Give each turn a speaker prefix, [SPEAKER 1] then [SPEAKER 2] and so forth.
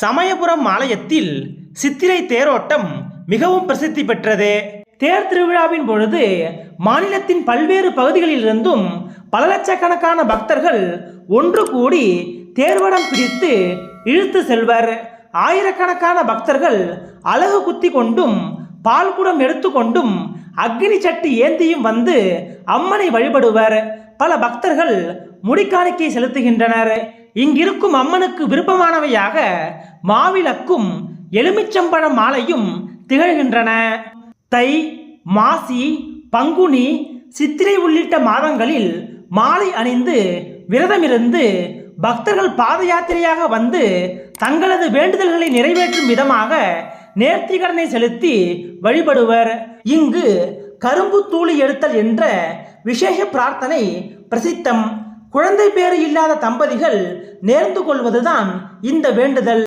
[SPEAKER 1] சமயபுரம் ஆலயத்தில் சித்திரை தேரோட்டம் மிகவும் பிரசித்தி பெற்றது. தேர் திருவிழாவின் பொழுது மாநிலத்தின் பல்வேறு பகுதிகளிலிருந்தும் பல லட்சக்கணக்கான பக்தர்கள் ஒன்று கூடி தேர்வடம் பிடித்து இழுத்து செல்வர். ஆயிரக்கணக்கான பக்தர்கள் அலகு குத்தி கொண்டும் பால்குடம் எடுத்துக்கொண்டும் அக்னி சட்டி ஏந்தியும் வந்து அம்மனை வழிபடுவர். பல பக்தர்கள் முடிக்காணிக்கை செலுத்துகின்றனர். இங்கிருக்கும் அம்மனுக்கு விருப்பமானவையாக மாவிளக்கும் எலுமிச்சம்பழ மாலையும் திகழ்கின்றன. தை, மாசி, பங்குனி, சித்திரை உள்ளிட்ட மாதங்களில் மாலை அணிந்து விரதமிருந்து பக்தர்கள் பாத யாத்திரையாக வந்து தங்களது வேண்டுதல்களை நிறைவேற்றும் விதமாக நேர்த்திகடனை செலுத்தி வழிபடுவர். இங்கு கரும்பு தூளி எடுத்தல் என்ற விசேஷ பிரார்த்தனை பிரசித்தம். குழந்தை பேறு இல்லாத தம்பதிகள் நேர்ந்து கொள்வதுதான் இந்த வேண்டுதல்.